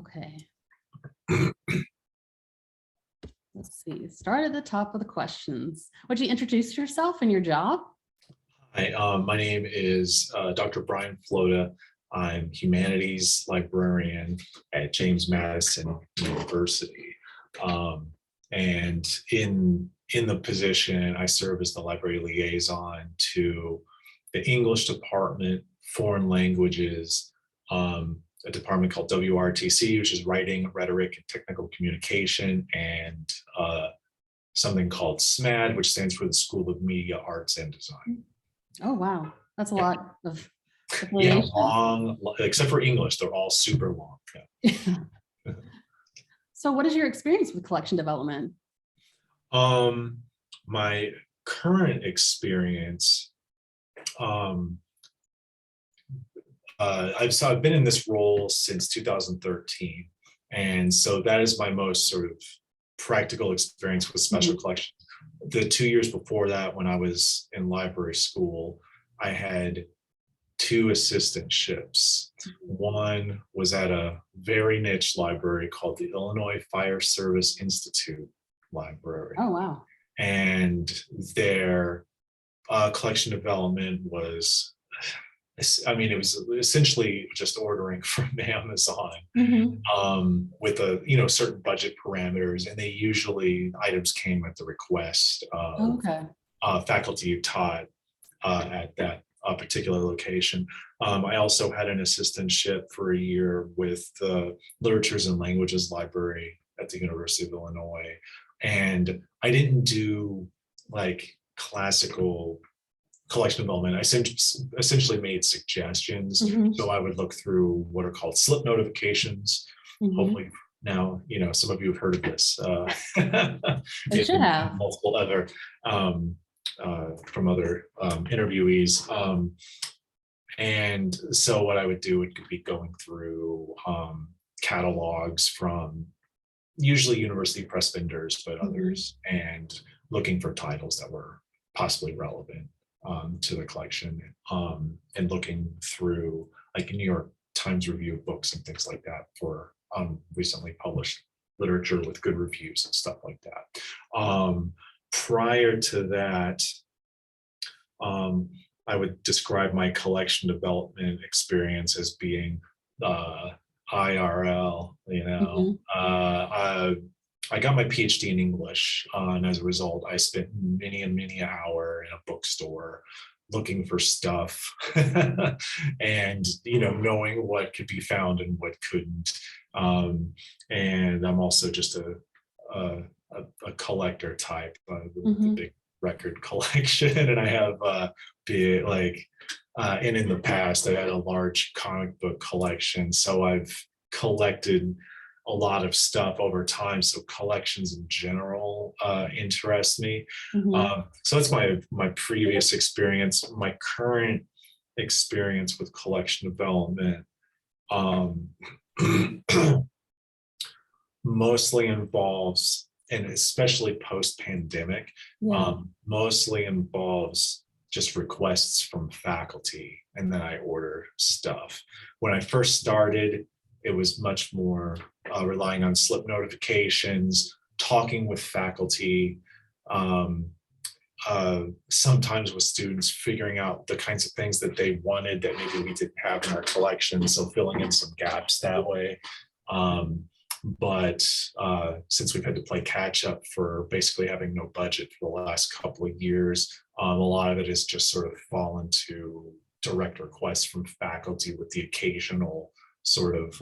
Okay. Let's see. Start at the top of the questions. Would you introduce yourself and your job? Hi, my name is Dr. Brian Flota. I'm humanities librarian at James Madison University. And in the position, I serve as the library liaison to the English department, foreign languages, a department called WRTC, which is writing, rhetoric, and technical communication, and something called SMAD, which stands for the School of Media, Arts, and Design. Oh, wow. That's a lot of Yeah, affiliation. long, except for English, they're all super long. Yeah. So what is your experience with collection development? My current experience, I've been in this role since 2013. And so that is my most sort of practical experience with special collections. The 2 years before that, when I was in library school, I had 2 assistantships. One was at a very niche library called the Illinois Fire Service Institute Library. Oh, wow. And their collection development was, I mean, it was essentially just ordering from Amazon with a certain budget parameters, and they usually items came at the request of faculty who taught at that particular location. I also had an assistantship for a year with the Literatures and Languages Library at the University of Illinois, and I didn't do like classical collection development. I essentially made suggestions. So I would look through what are called slip notifications. Hopefully now, some of you have heard of this. They should have. Multiple other from other interviewees. And so what I would do would be going through catalogs from usually university press vendors, but others, and looking for titles that were possibly relevant to the collection, and looking through like a New York Times review of books and things like that for recently published literature with good reviews and stuff like that. Prior to that, I would describe my collection development experience as being IRL. I got my PhD in English, and as a result, I spent many an hour in a bookstore looking for stuff and knowing what could be found and what couldn't. And I'm also just a collector type, the big record collection, and I have and in the past I had a large comic book collection, so I've collected a lot of stuff over time. So collections in general interest me. So that's my previous experience. My current experience with collection development mostly involves, and especially post-pandemic, mostly involves just requests from faculty, and then I order stuff. When I first started, it was much more relying on slip notifications, talking with faculty, sometimes with students, figuring out the kinds of things that they wanted that maybe we didn't have in our collection, so filling in some gaps that way. But since we've had to play catch up for basically having no budget for the last couple of years, a lot of it has just sort of fallen to direct requests from faculty with the occasional sort of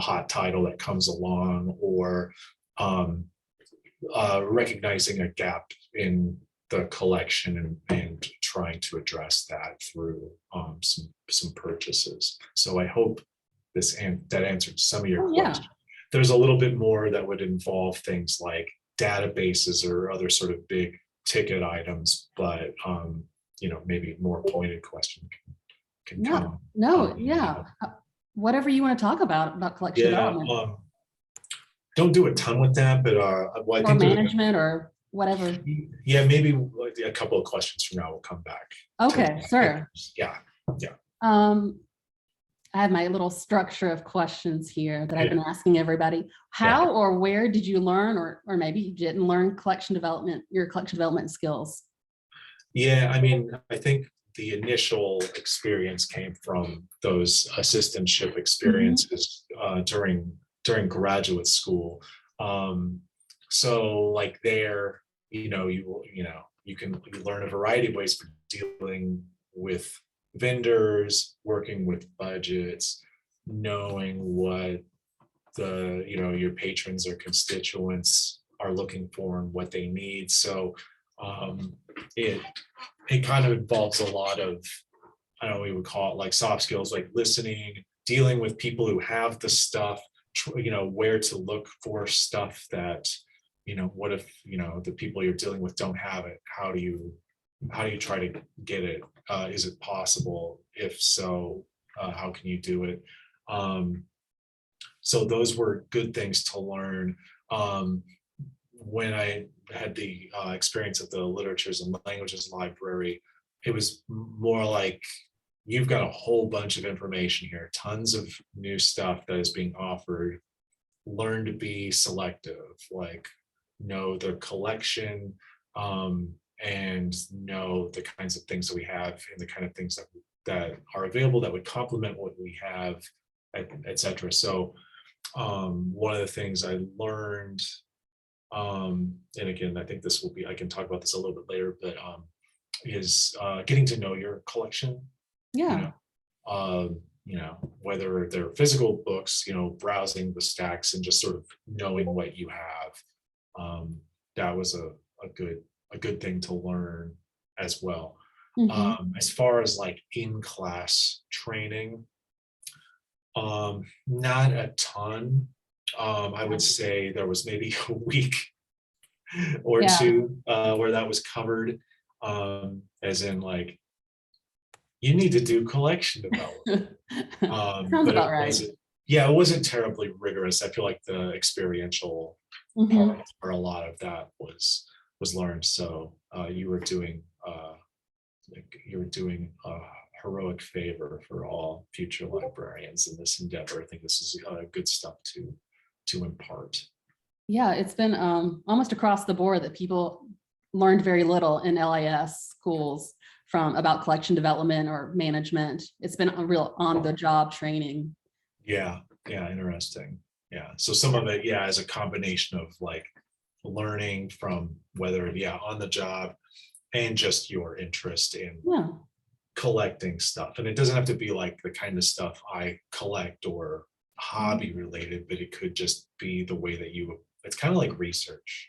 hot title that comes along, or recognizing a gap in the collection and trying to address that through some purchases. So I hope that answered some of your questions. There's a little bit more that would involve things like databases or other sort of big ticket items, but maybe more pointed question can come. Whatever you want to talk about collection development. Don't do a ton with that, but I think management or whatever. Yeah, maybe a couple of questions from now we'll come back. Okay, sure. Yeah. I have my little structure of questions here that I've Yeah. been asking everybody. How or where did you learn, or maybe you didn't learn your collection development skills? Yeah, I mean, I think the initial experience came from those assistantship experiences during graduate school. Um, so like there, you learn a variety of ways for dealing with vendors, working with budgets, knowing what your patrons or constituents are looking for and what they need. So um, it it kind of involves a lot of, I don't know, we would call it like soft skills, like listening, dealing with people who have the stuff, where to look for stuff that, what if, the people you're dealing with don't have it? How do you try to get it? Is it possible? If so, how can you do it? So those were good things to learn. When I had the experience of the Literatures and Languages Library, it was more like you've got a whole bunch of information here, tons of new stuff that is being offered. Learn to be selective, like know the collection, and know the kinds of things that we have and the kind of things that are available that would complement what we have, etc. So one of the things I learned, and again, I think I can talk about this a little bit later, but is getting to know your collection, Yeah. whether they're physical books, browsing the stacks and just sort of knowing what you have. That was a good thing to learn as well. As far as like in-class training, not a ton. I would say there was maybe a week or Yeah. two where that was covered, as in like, you need to do collection development. Sounds But about right. it wasn't terribly rigorous. I feel like the experiential part where a lot of that was learned. So you were doing a heroic favor for all future librarians in this endeavor. I think this is good stuff to impart. Yeah, it's been almost across the board that people learned very little in LIS schools about collection development or management. It's been a real on-the-job training. Yeah, interesting. Yeah, so some of it, as a combination of like learning from whether, on the job and just your interest in collecting stuff. And it doesn't have to be like the kind of stuff I collect or hobby related, but it could just be the way that it's kind of like research,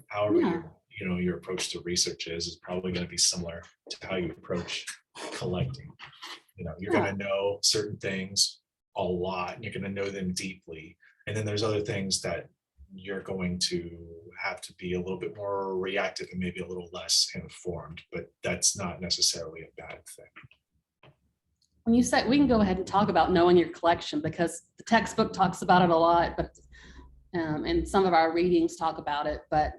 however your approach to research is probably going to be similar to how you approach collecting. You're going to know certain things a lot and you're going to know them deeply. And then there's other things that you're going to have to be a little bit more reactive and maybe a little less informed, but that's not necessarily a bad thing. When you say, we can go ahead and talk about knowing your collection, because the textbook talks about it a lot, but and some of our readings talk about it, but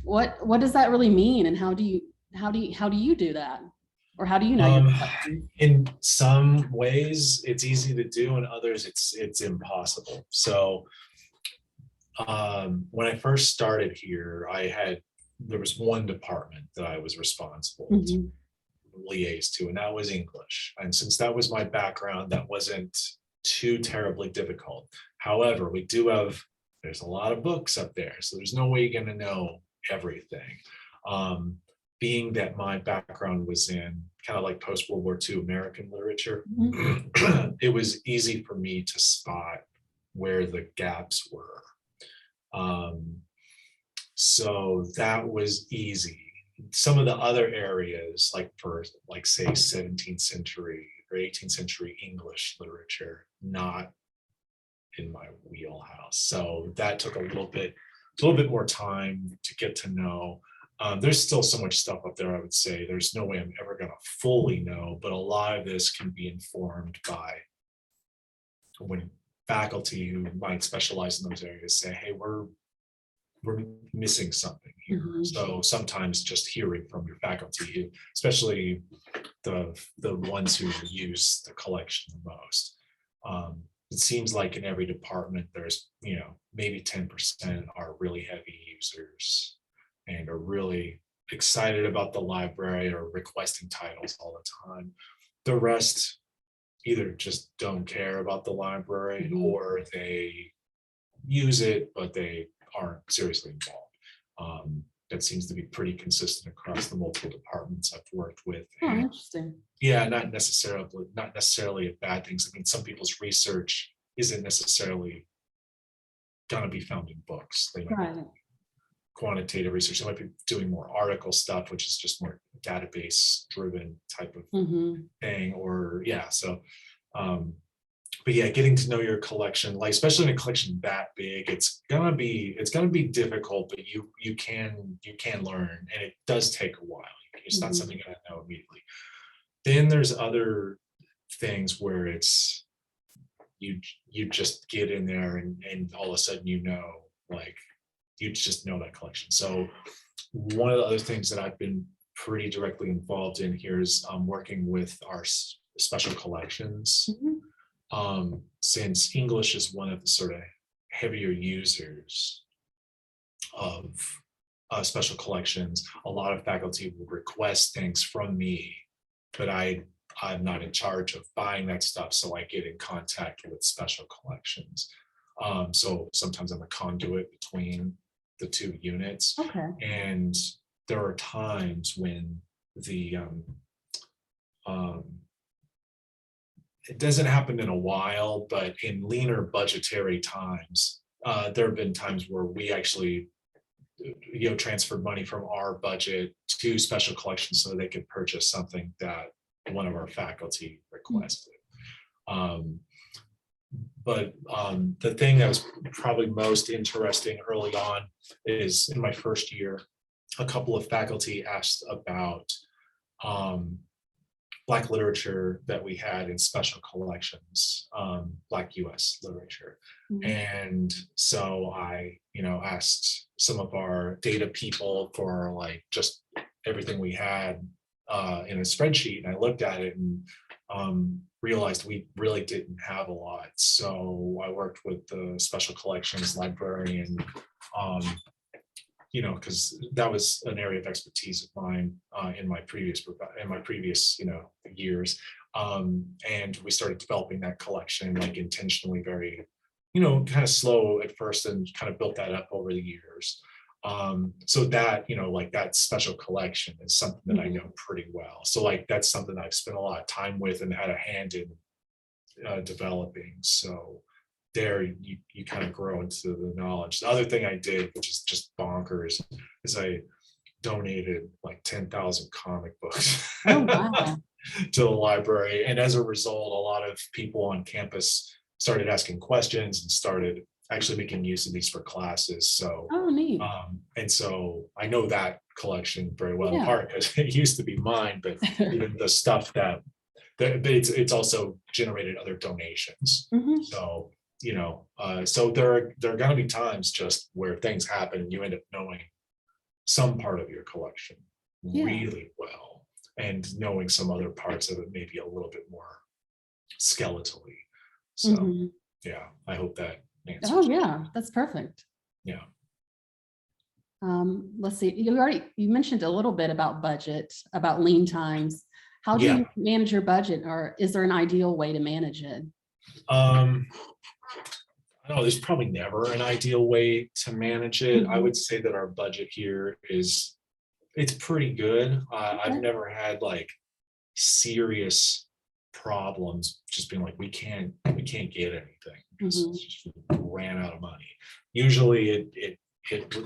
what does that really mean, and how do you do that, or how do you know your collection? In some ways it's easy to do, and others it's impossible. So when I first started here, there was one department that I was responsible to liaise to, and that was English. And since that was my background, that wasn't too terribly difficult. However, there's a lot of books up there, so there's no way you're going to know everything. Being that my background was in kind of like post-World War II American literature, it was easy for me to spot where the gaps were. So that was easy. Some of the other areas, like for say 17th century or 18th century English literature, not in my wheelhouse. So that took a little bit more time to get to know. There's still so much stuff up there. I would say there's no way I'm ever going to fully know, but a lot of this can be informed by when faculty who might specialize in those areas say, hey, we're we're missing something here. Mhm. So sometimes just hearing from your faculty, especially the ones who use the collection the most. It seems like in every department, there's, maybe 10% are really heavy users and are really excited about the library or requesting titles all the time. The rest either just don't care about the library Mhm. or they use it, but they aren't seriously involved. That seems to be pretty consistent across the multiple departments I've worked with. Oh, And interesting. yeah, not necessarily a bad things. I mean, some people's research isn't necessarily going to be found in books. They might be Right. quantitative research. They might be doing more article stuff, which is just more database driven type of Mhm. thing. Or yeah, so um, but yeah, getting to know your collection, like especially in a collection that big, it's gonna be difficult, but you can learn, and it does take a while. It's not Mhm. something you're gonna know immediately. Then there's other things where it's you just get in there and all of a sudden like you just know that collection. So one of the other things that I've been pretty directly involved in here is working with our special collections, Mhm. since English is one of the sort of heavier users of special collections. A lot of faculty will request things from me, but I'm not in charge of buying that stuff, so I get in contact with special collections. So sometimes I'm a conduit between the two units, Okay. and there are times when the um, it doesn't happen in a while, but in leaner budgetary times, there have been times where we actually, transferred money from our budget to special collections so they could purchase something that one of our faculty requested. Um, but the thing that was probably most interesting early on is in my first year, a couple of faculty asked about um, Black literature that we had in special collections, Black US literature. Mhm. And so I, asked some of our data people for like just everything we had in a spreadsheet. And I looked at it and realized we really didn't have a lot. So I worked with the special collections librarian, um, because that was an area of expertise of mine in my previous years. And we started developing that collection like intentionally, very, kind of slow at first, and kind of built that up over the years. So that, like that special collection is something that I Mhm. know pretty well. So like that's something I've spent a lot of time with and had a hand in developing. So there you kind of grow into the knowledge. The other thing I did, which is just bonkers, is I donated like 10,000 comic books Oh, to wow. the library. And as a result, a lot of people on campus started asking questions and started actually making use of these for classes. So Oh, neat. and so I know that collection very well, in Yeah. part because it used to be mine, but even the stuff but it's also generated other donations. Mhm. So, so there are going to be times just where things happen and you end up knowing some part of your collection Yeah. really well, and knowing some other parts of it maybe a little bit more skeletally. So Mhm. yeah, I hope that Oh, answers. yeah, that's perfect. Yeah. Let's see, you mentioned a little bit about budget, about lean times. How do Yeah. you manage your budget, or is there an ideal way to manage it? Um, I know there's probably never an ideal way to manage it. I Mhm. would say that our budget here it's pretty good. I've Okay. never had like serious problems just being like we can't get anything because Mhm. we ran out of money. Usually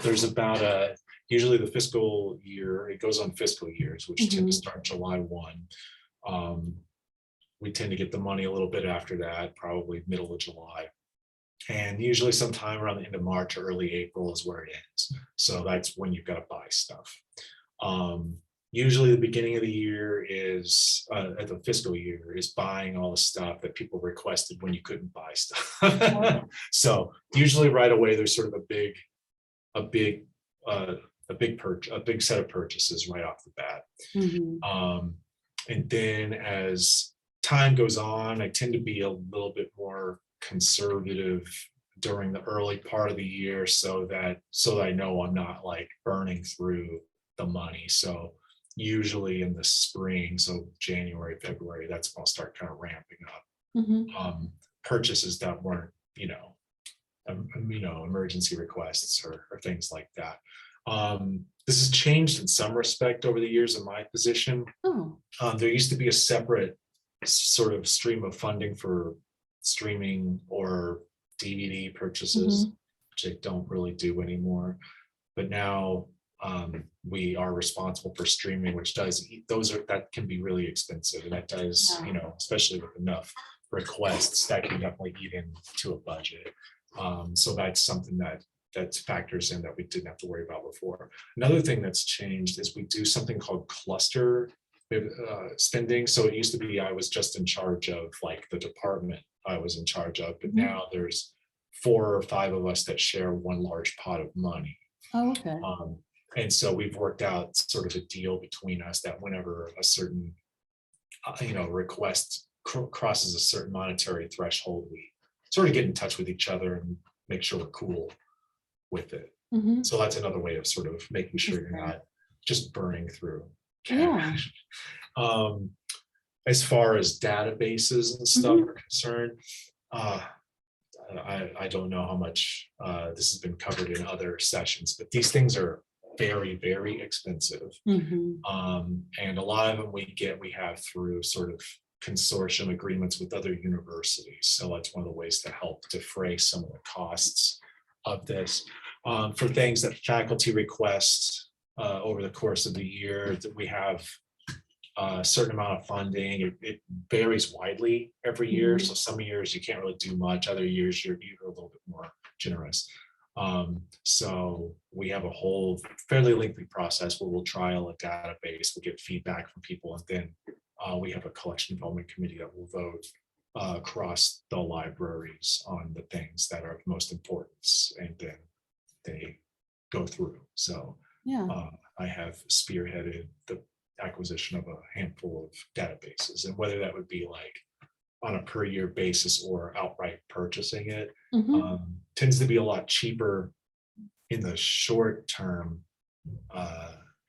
there's about usually the fiscal year, it goes on fiscal years, which tend to Mhm. start July 1. Um, we tend to get the money a little bit after that, probably middle of July. And usually sometime around the end of March or early April is where it ends. So that's when you've got to buy stuff. Um, Usually the beginning of the year is at the fiscal year is buying all the stuff that people requested when you couldn't buy stuff. Okay. So usually right away there's sort of a big a big set of purchases right off the bat. And then as time goes on, I tend to be a little bit more conservative during the early part of the year, so that I know I'm not like burning through the money. So usually in the spring, so January, February, that's when I'll start kind of ramping up purchases that weren't, emergency requests or things like that. This has changed in some respect over the years in my position. There used to be a separate sort of stream of funding for streaming or DVD purchases, which I don't really do anymore. But now we are responsible for streaming, which that can be really expensive, and that does, especially with enough requests, that can definitely eat into a budget. So that's something that factors in that we didn't have to worry about before. Another thing that's changed is we do something called cluster spending. So it used to be I was just in charge of like the department I was in charge of, but now there's 4 or 5 of us that share one large pot of money. Okay. And so we've worked out sort of a deal between us that whenever a certain request crosses a certain monetary threshold, we sort of get in touch with each other and make sure we're cool with it. So that's another way of sort of making sure you're not just burning through cash. As far as databases and stuff are concerned, I don't know how much this has been covered in other sessions, but these things are very, very expensive. And a lot of them we have through sort of consortium agreements with other universities. So that's one of the ways to help defray some of the costs of this. For things that faculty request over the course of the year, that we have a certain amount of funding. It varies widely every year. So some years you can't really do much. Other years you're a little bit more generous. So we have a whole fairly lengthy process where we'll trial a database, we'll get feedback from people, and then we have a collection development committee that will vote across the libraries on the things that are of most importance, and then they go through. So I have spearheaded the acquisition of a handful of databases, and whether that would be like on a per year basis or outright purchasing it, tends to be a lot cheaper in the short term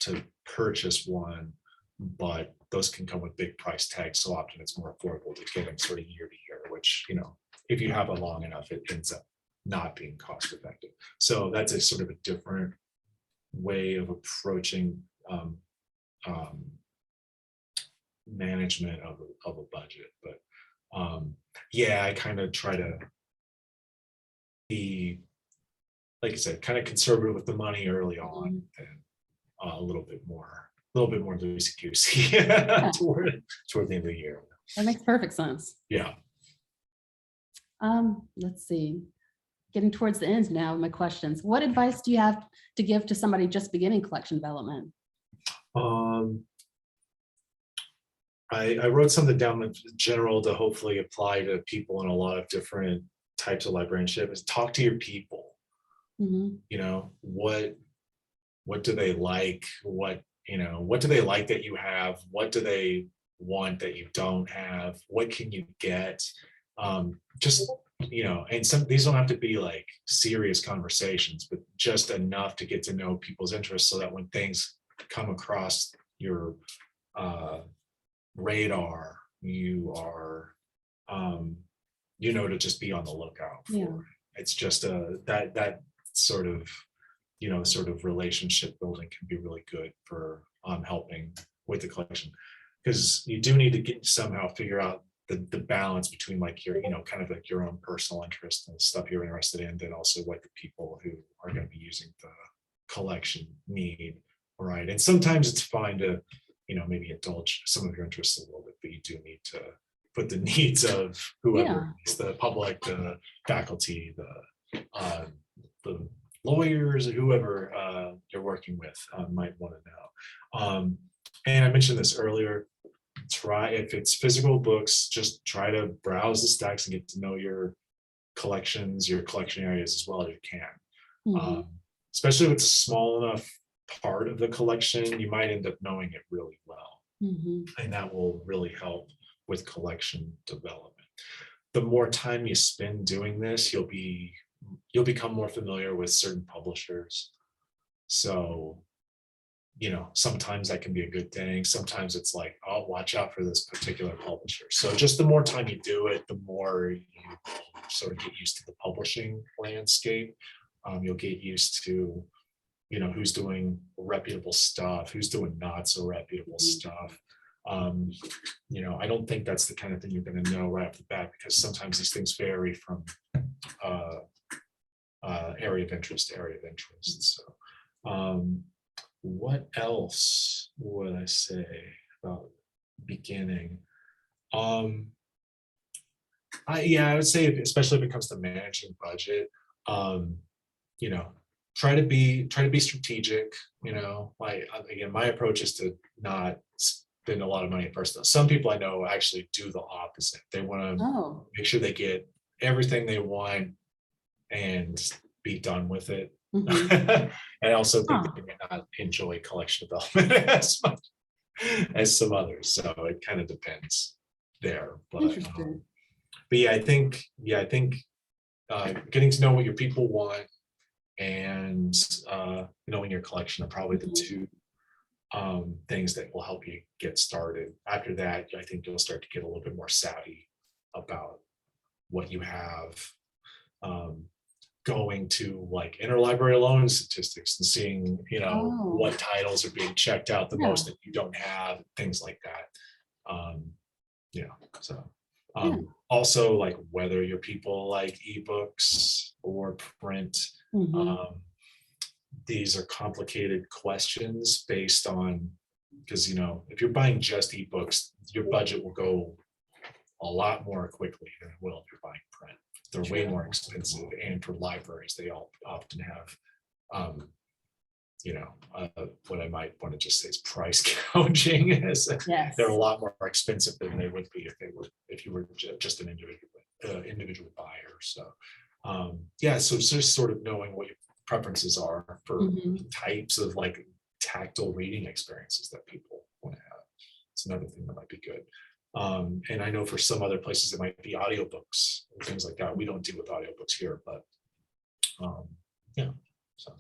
to purchase one, but those can come with big price tags. So often it's more affordable to get them sort of year to year, which, if you have it long enough, it ends up not being cost effective. So that's a sort of a different way of approaching management of a budget. But I kind of try to be, like I said, kind of conservative with the money early on, and a little bit more loosey-goosey toward the end of the year. That makes perfect sense. Yeah. Let's see. Getting towards the end now of my questions. What advice do you have to give to somebody just beginning collection development? I wrote something down in general to hopefully apply to people in a lot of different types of librarianship. Is talk to your people. What do they like? What do they like that you have? What do they want that you don't have? What can you get? And these don't have to be like serious conversations, but just enough to get to know people's interests, so that when things come across your radar, you are to just be on the lookout for. It's just that sort of relationship building can be really good for helping with the collection, because you do need to somehow figure out the balance between like your kind of like your own personal interest and stuff you're interested in, then also what the people who are going to be using the collection need, right? And sometimes it's fine to maybe indulge some of your interests a little bit, but you do need to put the needs of whoever, the public, the faculty, the lawyers, or whoever you're working with might want to know. And I mentioned this earlier, if it's physical books, just try to browse the stacks and get to know your collections, your collection areas as well as you can. especially if it's a small enough part of the collection, you might end up knowing it really well. And that will really help with collection development. The more time you spend doing this, you'll become more familiar with certain publishers. So, you know, sometimes that can be a good thing. Sometimes it's like, oh, watch out for this particular publisher. So just the more time you do it, the more you sort of get used to the publishing landscape. You'll get used to, you know, who's doing reputable stuff, who's doing not so reputable stuff. You know, I don't think that's the kind of thing you're going to know right off the bat, because sometimes these things vary from area of interest to area of interest. So what else would I say about beginning? I would say, especially if it comes to managing budget, you know, try to be strategic. You know, again, my approach is to not spend a lot of money first. Some people I know actually do the opposite. They want to make sure they get everything they want and be done with it. I also think they may not enjoy collection development as much as some others. So it kind of depends there. But yeah, I think getting to know what your people want and knowing your collection are probably the two things that will help you get started. After that, I think you'll start to get a little bit more savvy about what you have. Going to like interlibrary loan statistics and seeing, you know, what titles are being checked out the most that you don't have, things like that. Yeah, so also like whether your people like ebooks or print. These are complicated questions based on, because, you know, if you're buying just ebooks, your budget will go a lot more quickly than it will if you're buying print. They're way more expensive, and for libraries, they all often have, you know, what I might want to just say is price gouging. They're a lot more expensive than they would be if you were just an individual buyer. So, yeah, so it's just sort of knowing what your preferences are for types of like tactile reading experiences that people want to have. It's another thing that might be good. And I know for some other places it might be audiobooks and things like that. We don't deal with audiobooks here, but yeah. So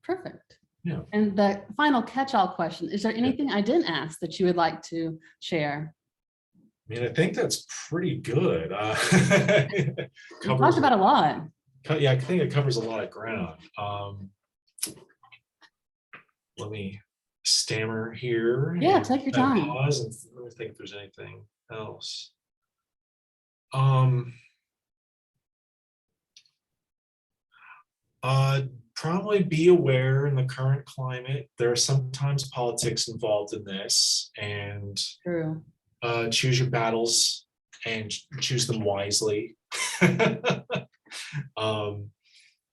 perfect. Yeah. And the final catch-all question, is there anything I didn't ask that you would like to share? I mean, I think that's pretty good. We talked about a lot. Yeah, I think it covers a lot of ground. Let me stammer here. Yeah, take your time. Pause and let me think if there's anything else. Probably be aware in the current climate, there are sometimes politics involved in this, and choose your battles and choose them wisely.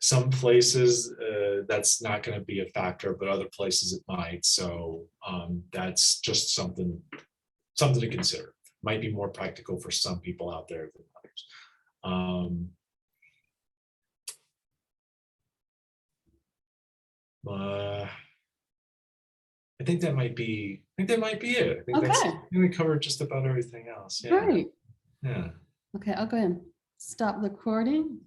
Some places that's not going to be a factor, but other places it might. So that's just something to consider. Might be more practical for some people out there than others. I think that might be it. I think we covered just about everything else. Yeah. Great. Yeah. Okay, I'll go ahead and stop the recording.